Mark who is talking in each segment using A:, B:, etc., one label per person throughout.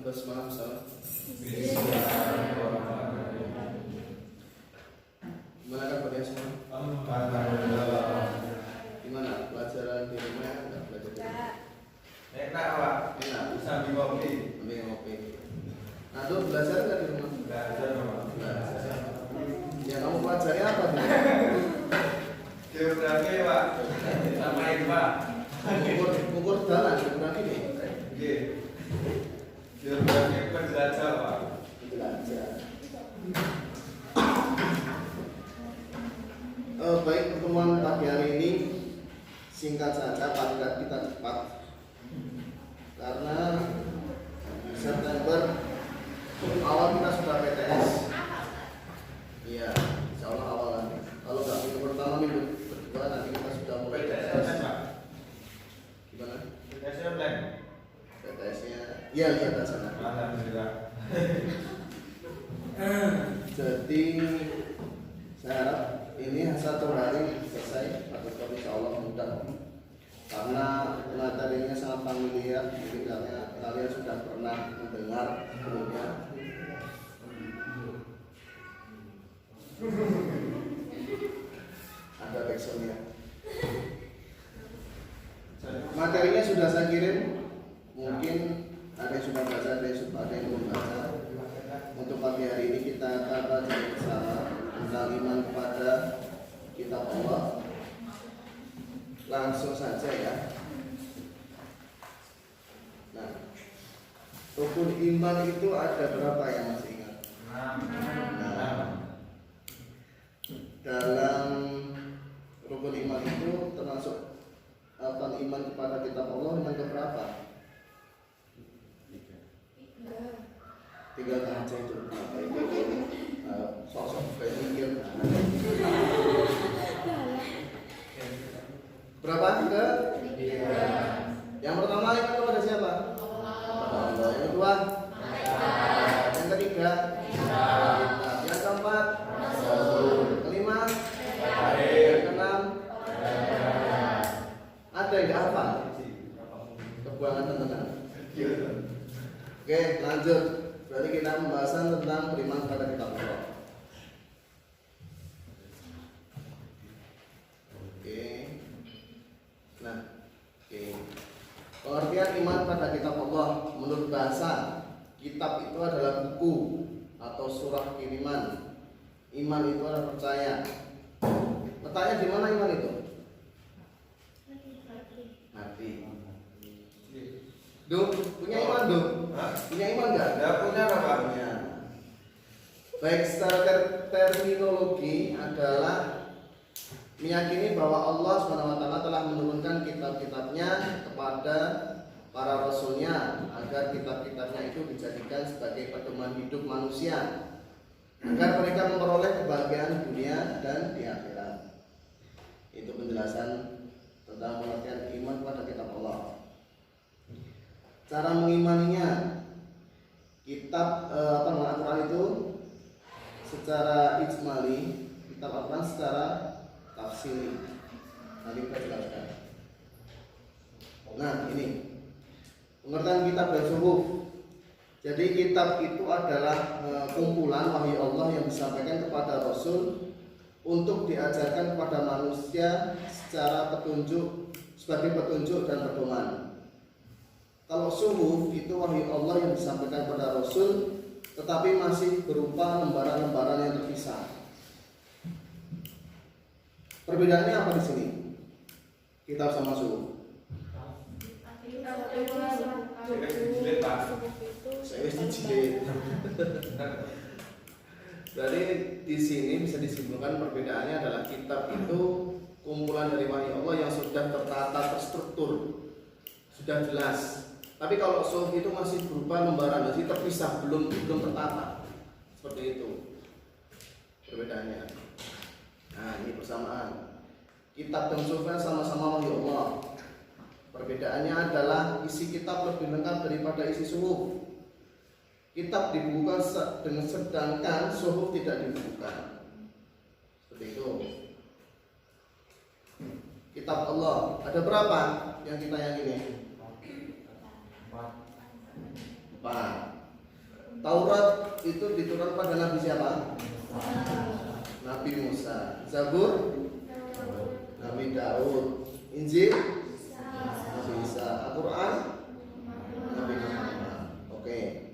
A: Bismillahirrahmanirrahim. Gimana kabarnya semua? Gimana pelajaran di rumah? Enggak belajar di rumah?
B: Enak Pak,
A: Enak.
B: bisa ambil kopi.
A: Ambil ngopi. Nah, tuh belajar nggak di rumah?
B: Belajar Pak.
A: Belajar. Ya kamu pelajari apa tuh?
B: Geografi Pak, sama IPA.
A: Ukur jalan geografi nih.
B: Iya. Geografi penjelajah Pak.
A: Belajar. Baik, pertemuan pagi hari ini singkat saja, padat kita cepat karena September awal kita sudah PTS. Iya, insya Allah awalan. Kalau nggak minggu pertama, minggu kedua nanti kita sudah mulai PTS.
B: Pak.
A: Gimana?
B: PTS online.
A: PTS-nya? Iya, lihat di sana.
B: Alhamdulillah.
A: Jadi saya harap ini satu hari selesai atau insya Allah mudah, karena materinya sangat familiar, jadi kalian sudah pernah mendengar sebelumnya. Ada backsoundnya. Materinya sudah saya kirim, mungkin ada yang sudah baca, ada yang belum baca. Untuk pagi hari ini kita akan baca bersama tentang iman kepada kitab Allah. Langsung saja ya. Nah, rukun iman itu ada berapa yang masih ingat? Nah, dalam rukun iman itu termasuk iman kepada kitab Allah, iman keberapa? Tiga aja itu. Apa itu? Sosok kayak mikir. Berapa? Tiga? Yang pertama itu kepada siapa? Allah. Yang kedua? Yang ketiga? Yang keempat? Kelima? Yang keenam? Ada yang apa? Kebuangan teman-teman. Oke, lanjut. Berarti kita pembahasan tentang beriman kepada kitab Allah. Oke. Nah, oke. Pengertian iman pada kitab Allah menurut bahasa, kitab itu adalah buku atau surah kiriman. Iman itu adalah percaya. Letaknya di mana iman itu? Hati. Duh, punya iman duh? Punya iman nggak?
B: Nggak punya Pak.
A: Punya. Baik, secara terminologi adalah meyakini bahwa Allah SWT telah menurunkan kitab-kitabnya kepada para rasulnya agar kitab-kitabnya itu dijadikan sebagai pedoman hidup manusia agar mereka memperoleh kebahagiaan dunia dan di akhirat. Itu penjelasan tentang pengertian iman kepada kitab Allah. Cara mengimaninya, kitab Al-Quran itu secara ijmali, kitab Al-Quran secara tafsiri. Nanti kita jelaskan. Nah, ini pengertian kitab dan suhuf. Jadi kitab itu adalah kumpulan wahyu Allah yang disampaikan kepada Rasul untuk diajarkan kepada manusia secara petunjuk, sebagai petunjuk dan pedoman. Kalau suhuf itu wahyu Allah yang disampaikan kepada Rasul, tetapi masih berupa lembaran-lembaran yang terpisah. Perbedaannya apa di sini? Kitab sama suhuf. Saya wis dijilid. Jadi di sini bisa disimpulkan perbedaannya adalah kitab itu kumpulan dari wahyu Allah yang sudah tertata, terstruktur, sudah jelas. Tapi kalau suhuf itu masih berupa lembaran, masih terpisah, belum tertata. Seperti itu perbedaannya. Nah, ini persamaan. Kitab dan suhufnya sama-sama wahyu Allah. Perbedaannya adalah isi kitab lebih lengkap daripada isi suhuf. Kitab dibukukan dengan sedangkan suhuf tidak dibukukan. Seperti itu. Kitab Allah ada berapa yang kita yakini? 4. Taurat itu diturunkan pada Nabi siapa? Nabi Musa. Zabur Nabi Daud. Injil Nabi Isa. Al-Quran Nabi Muhammad. Oke.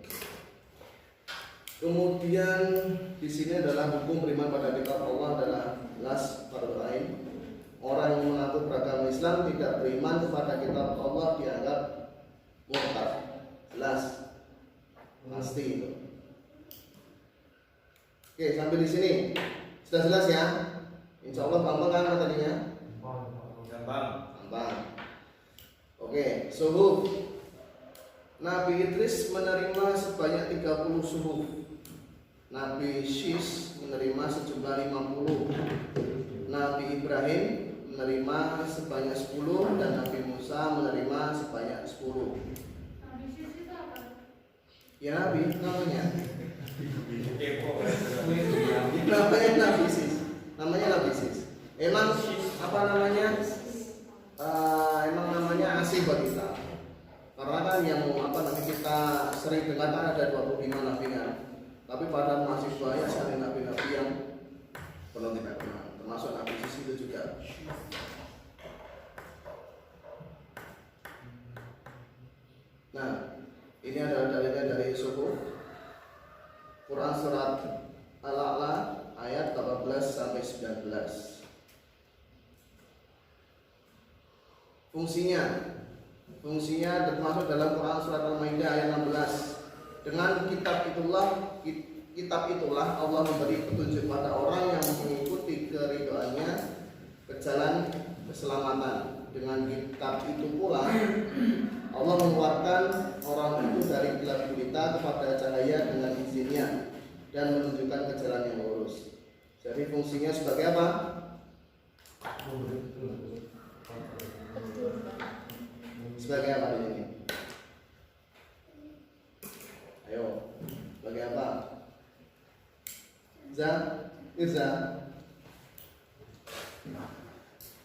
A: Kemudian di sini adalah hukum beriman pada kitab Allah adalah las fardhu ain. Orang yang mengaku beragama Islam tidak beriman kepada kitab Allah dianggap murtad. Jelas, pasti itu. Oke, sampai di sini sudah jelas ya. Insya Allah gampang kan tadinya? Gampang. Oke, suhuf. Nabi Idris menerima sebanyak 30 suhuf. Nabi Syis menerima sejumlah 50. Nabi Ibrahim menerima sebanyak 10 dan Nabi Musa menerima sebanyak 10.
C: Nabi Syis itu apa?
A: Ya Nabi namanya.
B: Kepo.
A: Namanya Nabi Syis. Emang apa namanya? Emang namanya asing buat kita. Karena kan yang kita sering dengar kan ada 25 nabi kan. Tapi pada masih banyak sekali nabi-nabi yang belum tidak kenal, termasuk Nabi Syis itu juga. Nah, ini adalah dalilnya dari suku Quran surat Al-A'la ayat 18 sampai 19. Fungsinya termasuk dalam Quran surat Al-Maidah ayat 16. Dengan kitab itulah Allah memberi petunjuk pada orang yang mengikuti keridhoannya ke jalan keselamatan. Dengan kitab itu pula Allah mengeluarkan orang itu dari gelap gulita kepada cahaya dengan izinnya dan menunjukkan ke jalan yang lurus. Jadi fungsinya sebagai apa? Sebagai apa ini? Ayo, sebagai apa? Irza.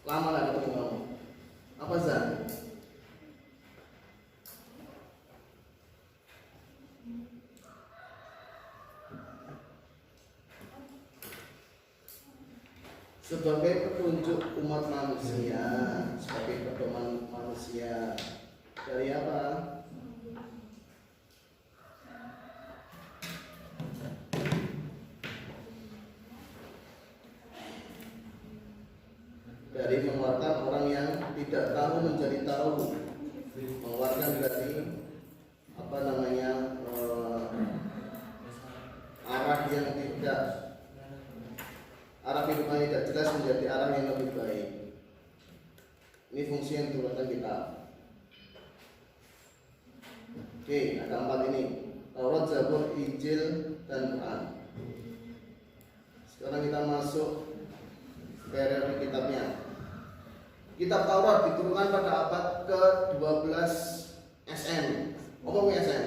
A: Lama lah ketemu kamu. Apa Zan? Sebagai petunjuk umat manusia, sebagai pedoman manusia. Dari apa? Dari mengeluarkan orang yang tidak tahu menjadi tahu, mengeluarkan dari arah kehidupan tidak jelas menjadi arah yang lebih baik. Ini fungsi yang diturunkan kita. Oke, ada 4 ini: Taurat, Zabur, Injil, dan Quran. Sekarang kita masuk periode kitabnya. Kitab Taurat diturunkan pada abad ke-12 SM. Apa SM?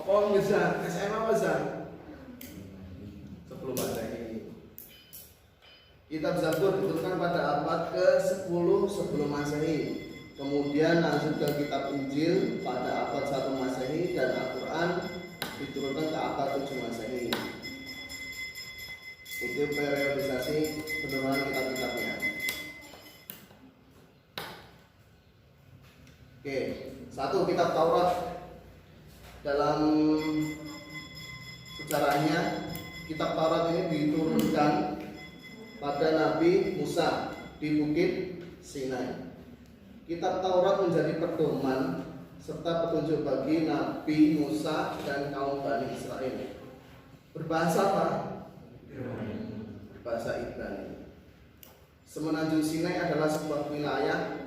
A: Apa bisa? SM apa bisa? Sebelum Masehi. Kitab Zabur diturunkan pada abad ke-10 sebelum Masehi. Kemudian lanjut ke kitab Injil pada abad 1 Masehi dan Al-Quran diturunkan ke abad 7 Masehi. Itu periodisasi penurunan kitab-kitabnya. Oke, 1 kitab Taurat. Dalam sejarahnya, kitab Taurat ini diturunkan pada Nabi Musa di Bukit Sinai. Kitab Taurat menjadi pedoman serta petunjuk bagi Nabi Musa dan kaum Bani Israel. Berbahasa apa? Bahasa Ibrani. Semenanjung Sinai adalah sebuah wilayah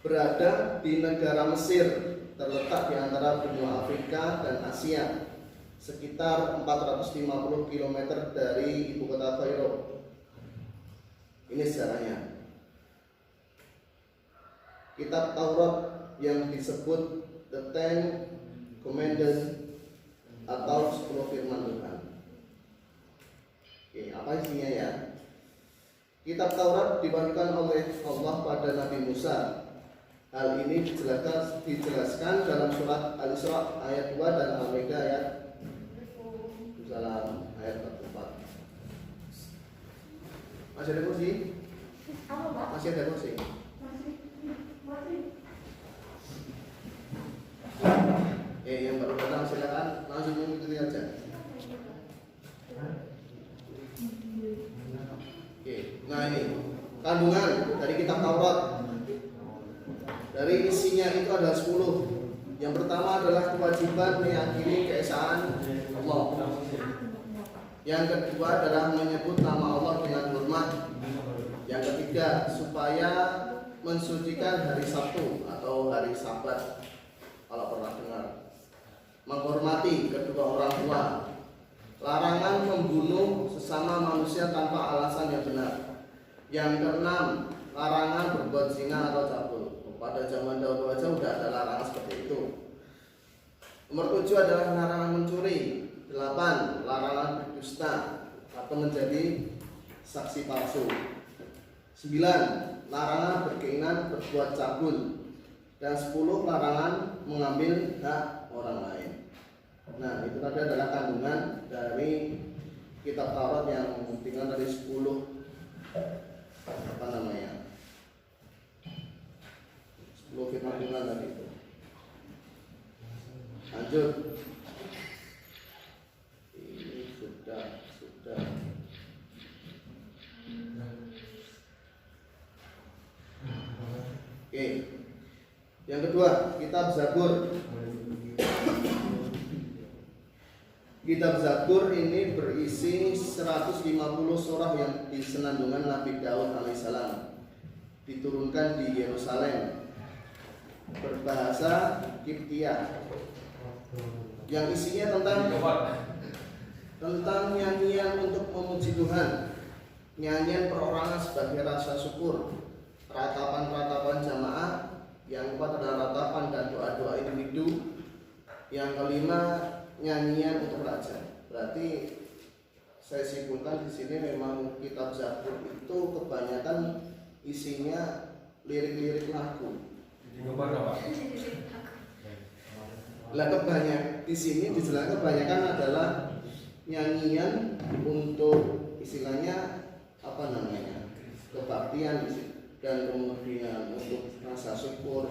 A: berada di negara Mesir, terletak di antara benua Afrika dan Asia, sekitar 450 km dari ibu kota Kairo. Ini sejarahnya. Kitab Taurat yang disebut The Ten Commandments atau 10 firman Tuhan. Oke, apa isinya ya? Kitab Taurat dibagikan oleh Allah pada Nabi Musa Hal ini dijelaskan dalam surat Al-Isra ayat 2 dan Al-Maidah ayat dalam ayat 44. Masih ada kursi?
C: Apa, Pak?
A: Masih ada kursi?
C: Masih.
A: Yang baru datang silakan langsung mengikuti aja. Oke, nah ini kandungan dari kitab Taurat. Dari isinya itu ada 10. Yang pertama adalah kewajiban meyakini keesaan Allah. Yang kedua adalah menyebut nama Allah dengan hormat. Yang ketiga, supaya mensucikan hari Sabtu atau hari Sabat, kalau pernah dengar. Menghormati kedua orang tua. Larangan membunuh sesama manusia tanpa alasan yang benar. Yang keenam, larangan berbuat zina atau cabul. Pada zaman dahulu aja udah ada larangan seperti itu. Nomor 7 adalah larangan mencuri. 8, larangan berdusta atau menjadi saksi palsu. 9, larangan berkeinginan berbuat cabul. Dan 10, larangan mengambil hak orang lain. Nah, itu tadi adalah kandungan dari kitab Taurat yang tinggal dari 10 firman tadi itu. Lanjut. Ini sudah. Oke. Yang kedua, kitab Zabur. Kitab Zabur ini berisi 150 surah yang disenandungkan Nabi Daud alaihissalam, diturunkan di Yerusalem, berbahasa Kiptiah, yang isinya tentang nyanyian untuk memuji Tuhan, nyanyian perorangan sebagai rasa syukur, ratapan-ratapan jamaah, yang keempat adalah ratapan dan doa-doa individu, yang kelima nyanyian untuk raja. Berarti saya simpulkan di sini memang kitab Zabur itu kebanyakan isinya lirik-lirik lagu. Lah kebanyakan di sini dijelaskan kebanyakan adalah nyanyian untuk istilahnya kebaktian dan kemudian untuk rasa syukur.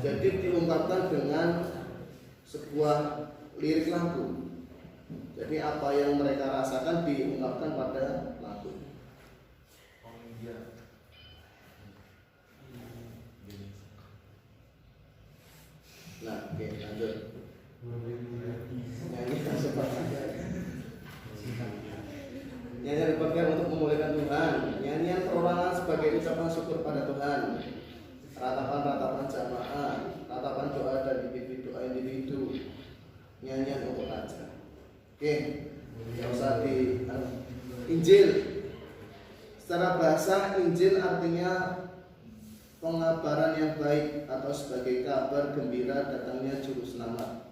A: Jadi diungkapkan dengan sebuah lirik lagu. Jadi apa yang mereka rasakan diungkapkan pada lagu. Nah, oke, lanjut. Nyanyian dipakai untuk memuliakan Tuhan. Nyanyian perorangan sebagai ucapan syukur pada Tuhan. Ratapan-ratapan jamaah, ratapan doa dan doa individu. Nyanyian untuk raja. Oke, yang usah di Injil. Secara bahasa Injil artinya pengabaran yang baik atau sebagai kabar gembira datangnya juru selamat.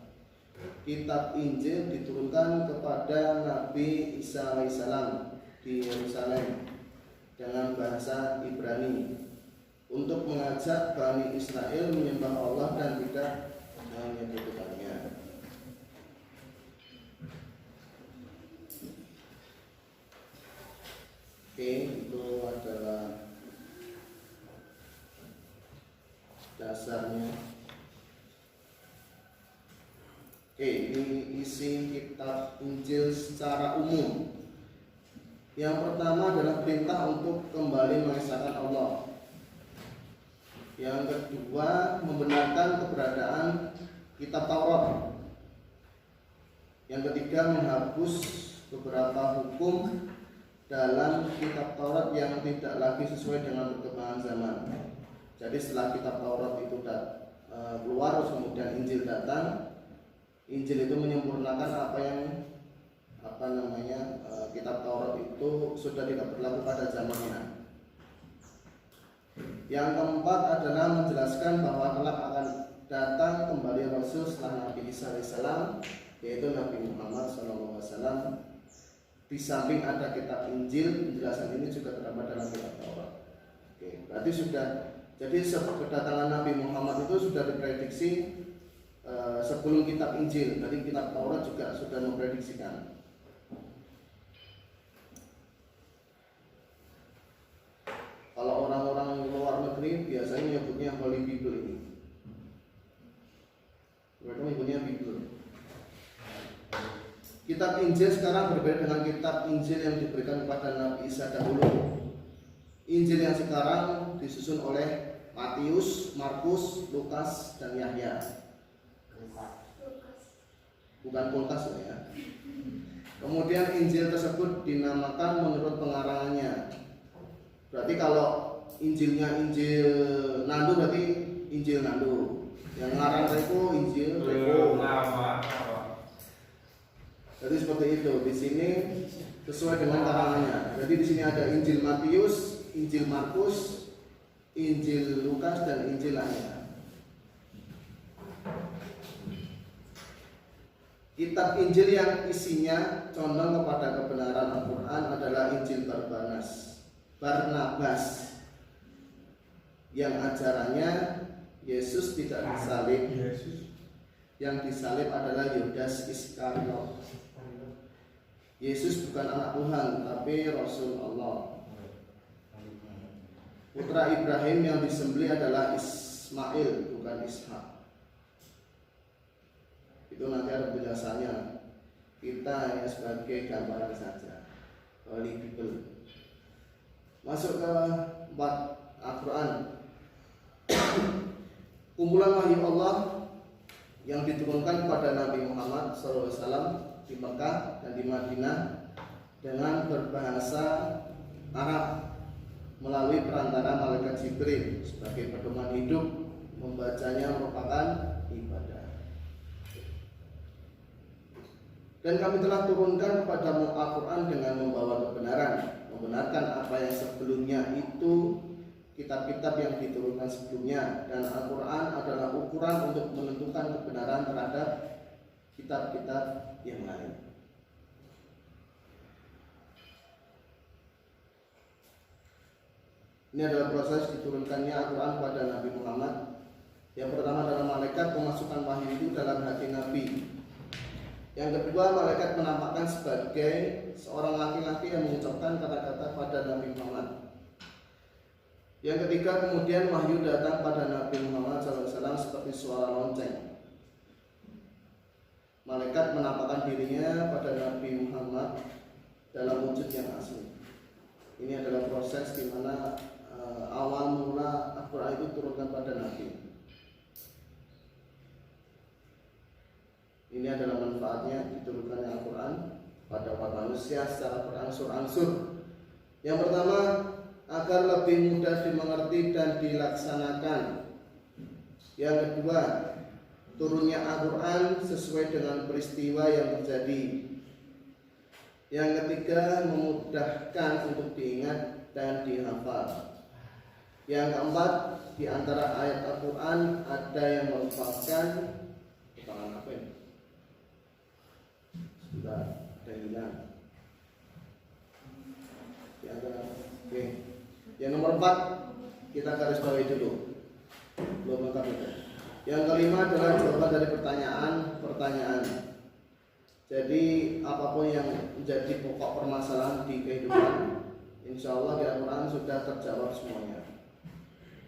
A: Kitab Injil diturunkan kepada Nabi Isa alaihissalam di Yerusalem dengan bahasa Ibrani untuk mengajak Bani Israel menyembah Allah dan tidak menyekutukannya. Oke, itu adalah dasarnya. Oke, ini isi kitab Injil secara umum. Yang pertama adalah perintah untuk kembali mengesahkan Allah. Yang kedua, membenarkan keberadaan kitab Taurat. Yang ketiga, menghapus beberapa hukum dalam kitab Taurat yang tidak lagi sesuai dengan perkembangan zaman. Jadi setelah kitab Taurat itu keluar, kemudian Injil datang. Injil itu menyempurnakan apa yang kitab Taurat itu sudah tidak berlaku pada zamannya. Yang keempat adalah menjelaskan bahwa kelak akan datang kembali Rasul setelah Nabi Isa alaihissalam, yaitu Nabi Muhammad SAW. Di samping ada kitab Injil, penjelasan ini juga terdapat dalam kitab Taurat. Oke, berarti sudah Jadi kedatangan Nabi Muhammad itu sudah diprediksi sebelum kitab Injil. Tadi kitab Taurat juga sudah memprediksikan. Kalau orang-orang luar negeri biasanya menyebutnya Holy Bible ini. Mereka menyebutnya Bible. Kitab Injil sekarang berbeda dengan kitab Injil yang diberikan kepada Nabi Isa dahulu. Injil yang sekarang disusun oleh Matius, Markus, Lukas, dan Yahya. Bukan Kulkas ya. Kemudian Injil tersebut dinamakan menurut pengarangnya. Berarti kalau Injilnya Injil Nandu berarti Injil Nandu. Yang ngarang Reko Injil Reko. Jadi seperti itu. Di sini sesuai dengan karangannya. Jadi di sini ada Injil Matius, Injil Markus, Injil Lukas, dan Injil Yahya. Kitab Injil yang isinya condong kepada kebenaran Al-Quran adalah Injil Barnabas, yang ajarannya Yesus tidak disalib. Yang disalib adalah Yudas Iskariot. Yesus bukan anak Tuhan, tapi Rasul Allah. Putra Ibrahim yang disembelih adalah Ismail, bukan Ishak. Itu nanti ada penjelasannya. Kita hanya sebagai gambaran saja. Holy Bible. Masuk ke 4 Al-Quran. Kumpulan wahyu Allah yang diturunkan kepada Nabi Muhammad SAW di Mekah dan di Madinah dengan berbahasa Arab melalui perantara malaikat Jibril sebagai pedoman hidup. Membacanya merupakan ibadah. Dan kami telah turunkan kepadamu Al-Quran dengan membawa kebenaran, membenarkan apa yang sebelumnya itu kitab-kitab yang diturunkan sebelumnya, dan Al-Quran adalah ukuran untuk menentukan kebenaran terhadap kitab-kitab yang lain. Ini adalah proses diturunkannya Al-Quran kepada Nabi Muhammad. Yang pertama adalah malaikat memasukkan wahyu itu dalam hati Nabi. Yang kedua, malaikat menampakkan sebagai seorang laki-laki yang mengucapkan kata-kata pada Nabi Muhammad. Yang ketiga, kemudian wahyu datang pada Nabi Muhammad SAW seperti suara lonceng. Malaikat menampakkan dirinya pada Nabi Muhammad dalam wujud yang asli. Ini adalah proses di mana awal mula Al-Quran itu turunkan pada Nabi. Ini adalah manfaatnya diturunkannya Al-Quran pada umat manusia secara berangsur-angsur. Yang pertama, agar lebih mudah dimengerti dan dilaksanakan. Yang kedua, turunnya Al-Quran sesuai dengan peristiwa yang terjadi. Yang ketiga, memudahkan untuk diingat dan dihafal. Yang keempat, di antara ayat Al-Quran ada yang merupakan utangan apa ini? Sudah ada hilang. Di antara, oke. Yang nomor 4 kita garis bawahi dulu. Belum lengkap itu. Yang kelima adalah jawaban dari pertanyaan. Jadi apapun yang menjadi pokok permasalahan di kehidupan, insya Allah di Al-Quran sudah terjawab semuanya.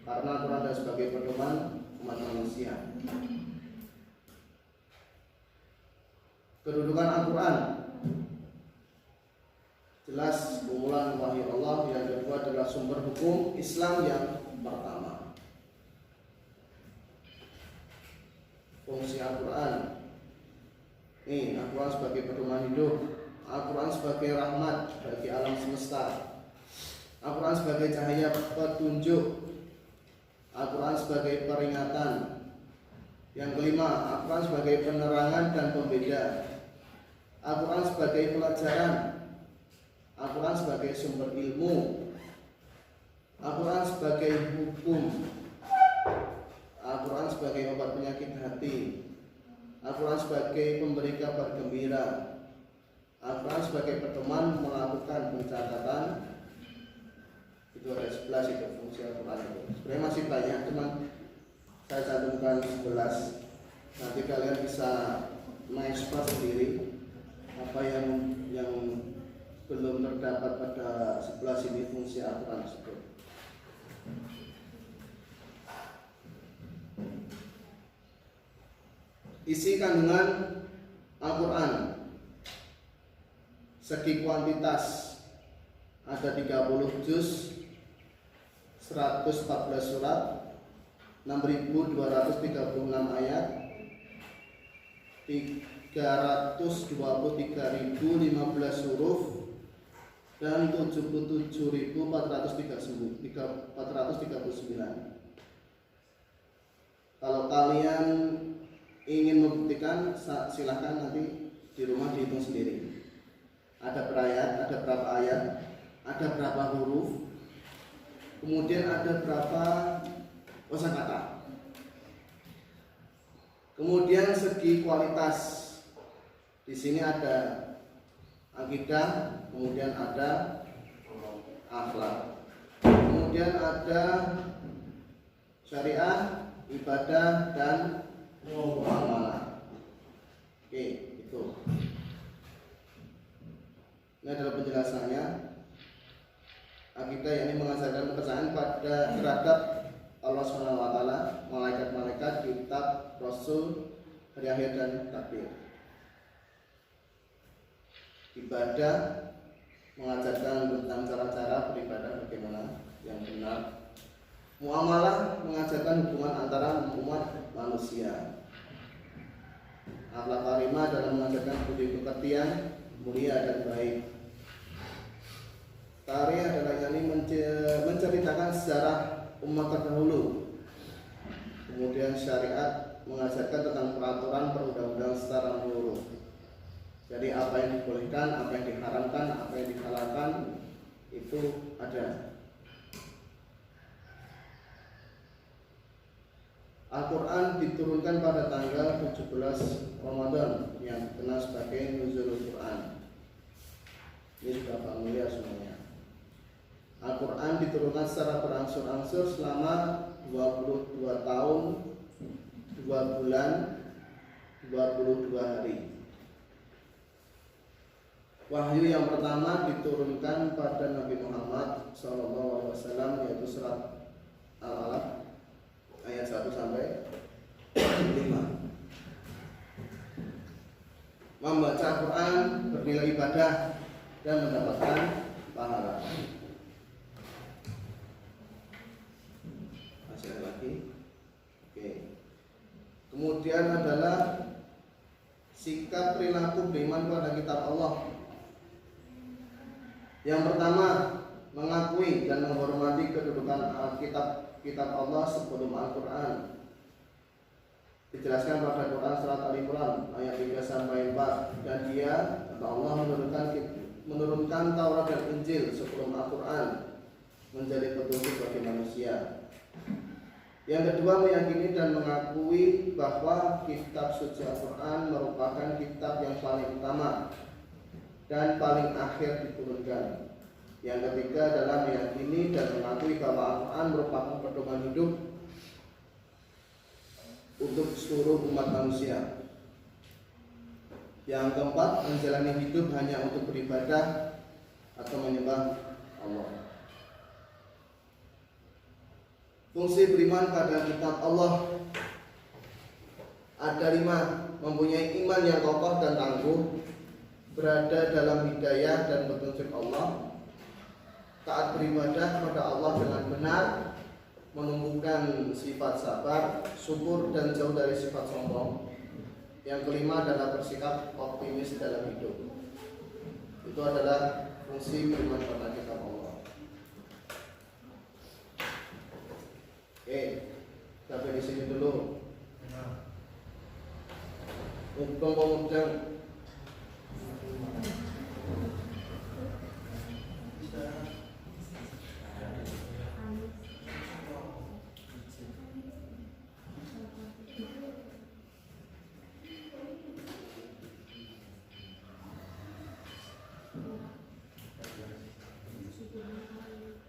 A: Karena Al-Quran adalah sebagai pedoman umat manusia. Kedudukan Al-Quran jelas kumpulan wahyu Allah. Yang kedua adalah sumber hukum Islam yang pertama. Fungsi Al-Quran, ini Al-Quran sebagai pedoman hidup, Al-Quran sebagai rahmat bagi alam semesta, Al-Quran sebagai cahaya petunjuk, Al-Quran sebagai peringatan. Yang kelima, Al-Quran sebagai penerangan dan pembeda, Al-Quran sebagai pelajaran, Al-Quran sebagai sumber ilmu, Al-Quran sebagai hukum, Al-Quran sebagai obat penyakit hati, Al-Quran sebagai pemberi kabar gembira, Al-Quran sebagai pedoman melakukan pencatatan. Itu Itu ada 11 itu fungsi Al-Quran itu. Sebenarnya masih banyak, cuman saya cantumkan 11. Nanti kalian bisa mengeksplor sendiri apa yang belum terdapat pada 11 ini fungsi Al-Quran tersebut. Isi kandungan Al-Quran segi kuantitas ada 30 juz, 114 surat, 6.236 ayat, 323.015 huruf, dan 77.439. Kalau kalian ingin membuktikan, silahkan nanti di rumah dihitung sendiri. Ada berapa ayat, ada berapa huruf, kemudian ada berapa kosakata. Kemudian segi kualitas, di sini ada akidah, kemudian ada akhlak, kemudian ada syariah, ibadah, dan muamalah. Oke, itu. Ini adalah penjelasannya. Akidah ini mengajarkan kepercayaan terhadap Allah SWT, malaikat-malaikat, kitab, rasul, hari akhir, dan takdir. Ibadah mengajarkan tentang cara-cara beribadah bagaimana yang benar. Muamalah mengajarkan hubungan antara umat manusia. Akhlak karimah dalam mengajarkan budi pekertian mulia dan baik. Tarikh adalah yang menceritakan sejarah umat terdahulu. Kemudian syariat mengajarkan tentang peraturan perundang-undangan secara menyeluruh. Jadi apa yang dibolehkan, apa yang diharamkan, apa yang dihalalkan itu ada. Al-Quran diturunkan pada tanggal 17 Ramadan yang dikenal sebagai Nuzulul Quran. Ini sudah familiar semuanya. Al-Quran diturunkan secara berangsur-angsur selama 22 tahun, 2 bulan, 22 hari. Wahyu yang pertama diturunkan pada Nabi Muhammad SAW, yaitu surat Al-Alaq ayat 1 sampai 5. Membaca Al-Quran bernilai ibadah dan mendapatkan pahala. Masih ada lagi. Oke. Kemudian adalah sikap perilaku beriman pada kitab Allah. Yang pertama, mengakui dan menghormati kedudukan kitab Allah sebelum Al-Quran. Dijelaskan pada Quran surat Al-Imran ayat 3 sampai 4, dan Dia atau Allah menurunkan Taurat dan Injil sebelum Al-Quran menjadi petunjuk bagi manusia. Yang kedua, meyakini dan mengakui bahwa kitab suci Al-Quran merupakan kitab yang paling utama dan paling akhir diturunkan. Yang ketiga adalah meyakini dan mengakui bahwa Al-Quran merupakan pedoman hidup untuk seluruh umat manusia. Yang keempat, menjalani hidup hanya untuk beribadah atau menyembah Allah. Fungsi beriman pada kitab Allah ada 5: mempunyai iman yang kokoh dan tangguh, berada dalam hidayah dan petunjuk Allah, taat beribadah kepada Allah dengan benar, menumbuhkan sifat sabar, syukur, dan jauh dari sifat sombong. Yang kelima adalah bersikap optimis dalam hidup. Itu adalah fungsi beriman pada kitab Allah. Oke, sampai di sini dulu. Untuk pemuda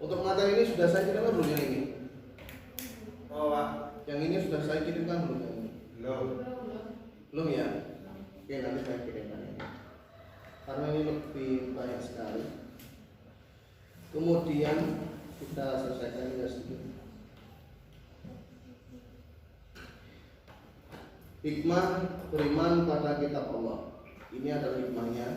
A: Untuk materi ini sudah saya kirimkan belum yang ini?
B: Oh, Pak.
A: Yang ini sudah saya kirimkan belum yang ini?
B: Belum.
A: Belum ya? Oke, nanti saya kirimkan ini. Karena ini lebih banyak sekali. Kemudian kita selesaikan ini sedikit. Hikmah beriman pada kitab Allah. Ini adalah hikmahnya.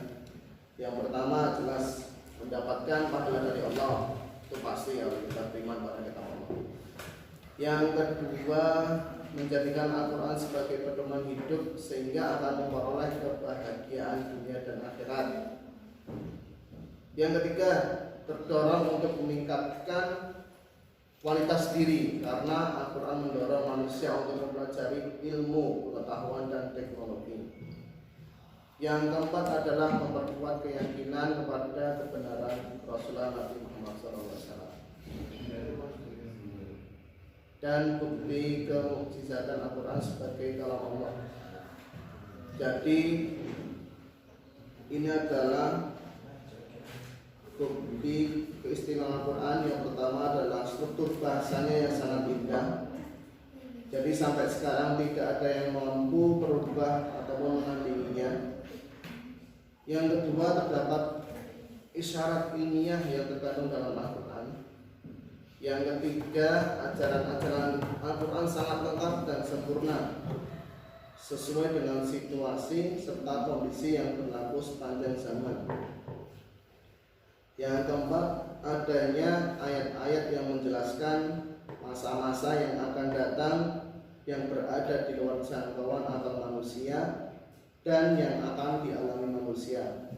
A: Yang pertama jelas mendapatkan pahala dari Allah. Itu pasti ya, kita beriman pada kitab Allah. Yang kedua, menjadikan Al-Quran sebagai pedoman hidup sehingga akan memperoleh kebahagiaan dunia dan akhirat. Yang ketiga, terdorong untuk meningkatkan kualitas diri karena Al-Quran mendorong manusia untuk mempelajari ilmu, pengetahuan dan teknologi. Yang keempat adalah memperkuat keyakinan kepada kebenaran Rasulullah Nabi Muhammad SAW dan bukti kemukjizatan Al-Quran sebagai kalam Allah. Jadi ini adalah bukti keistimewaan Al-Quran. Yang pertama adalah struktur bahasanya yang sangat indah. Jadi sampai sekarang tidak ada yang mampu berubah ataupun menandinginya. Yang kedua, terdapat isyarat ilmiah yang terkandung dalam Al-Quran. Yang ketiga, ajaran-ajaran Al-Quran sangat lengkap dan sempurna sesuai dengan situasi serta kondisi yang berlaku sepanjang zaman. Yang keempat, adanya ayat-ayat yang menjelaskan masa-masa yang akan datang yang berada di luar jangkauan atau manusia dan yang akan dialami manusia,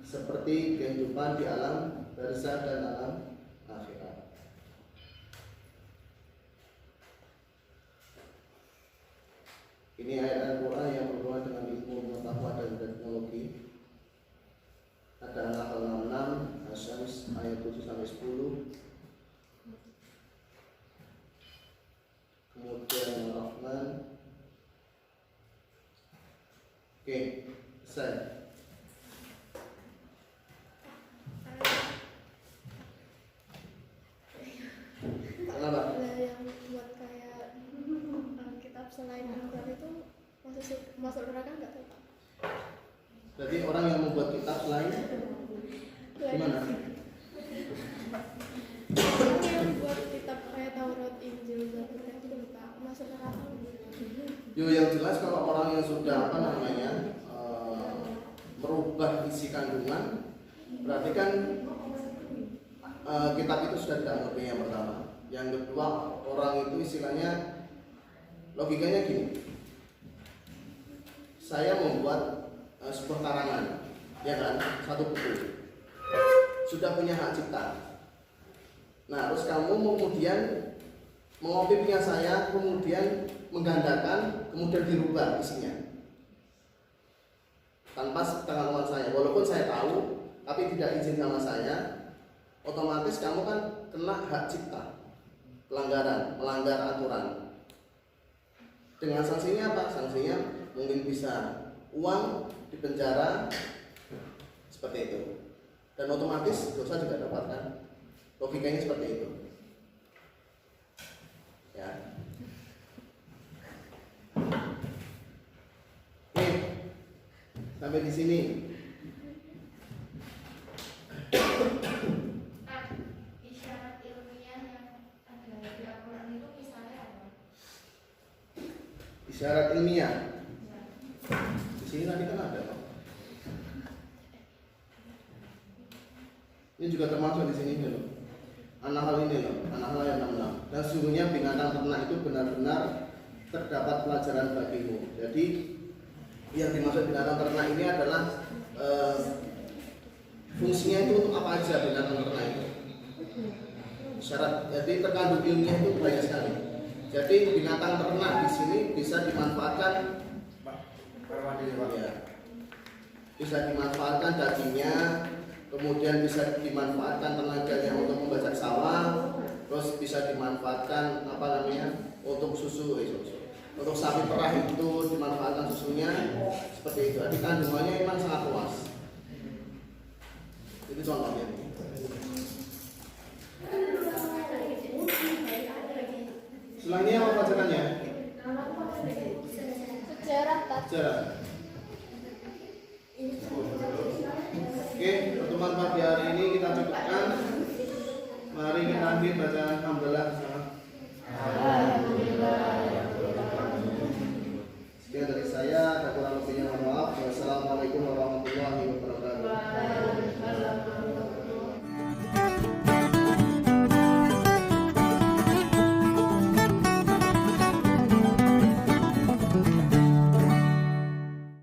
A: seperti kehidupan di alam barzakh dan alam akhirat. Ini ayat Al-Quran yang berhubungan dengan ilmu pengetahuan dan teknologi. Ada An-Nahl 66, Asy-Syams ayat 7-10. Kemudian Ar-Rahman. Oke, saya. Kenapa?
C: Yang buat kayak kitab selain Al-Quran itu masuk neraka nggak tuh Pak?
A: Berarti orang yang membuat kitab selain gimana?
C: Yang buat kitab kayak Taurat, Injil, Zabur itu Pak masuk neraka.
A: Yo, yang jelas kalau orang yang sudah merubah isi kandungan, berarti kan kitab itu sudah tidak murni. Yang pertama. Yang kedua, orang itu istilahnya logikanya gini. Saya membuat sebuah karangan, ya kan, satu buku, sudah punya hak cipta. Nah, terus kamu kemudian mengopi punya saya, kemudian menggandakan, kemudian dirubah isinya tanpa sepengetahuan saya. Walaupun saya tahu, tapi tidak izin sama saya, otomatis kamu kan kena hak cipta, pelanggaran, melanggar aturan. Dengan sanksinya apa? Sanksinya mungkin bisa uang, dipenjara, seperti itu. Dan otomatis dosa juga dapatkan. Logikanya seperti itu. Ya. Oke, sampai di sini.
C: Isyarat ilmiah yang ada di Al-Quran itu misalnya apa?
A: Isyarat ilmiah. Di sini tadi kan ada. Ini juga termasuk di sini loh. An-Nahl ini loh, An-Nahl ayat 66. Dan sesungguhnya binatang ternak itu benar-benar terdapat pelajaran bagimu. Jadi yang dimaksud binatang ternak ini adalah fungsinya itu untuk apa aja binatang ternak itu. Syarat, jadi terkandung ilmiah itu banyak sekali. Jadi binatang ternak di sini bisa dimanfaatkan, ya, bisa dimanfaatkan dagingnya, kemudian bisa dimanfaatkan tenaganya untuk membajak sawah, terus bisa dimanfaatkan untuk susu, untuk sapi perah itu dimanfaatkan susunya, seperti itu. Jadi kandungannya memang sangat luas. Itu contohnya. Sejarah. Oke, pertemuan pagi hari ini kita cukupkan. Mari kita akhir bacaan hamdalah.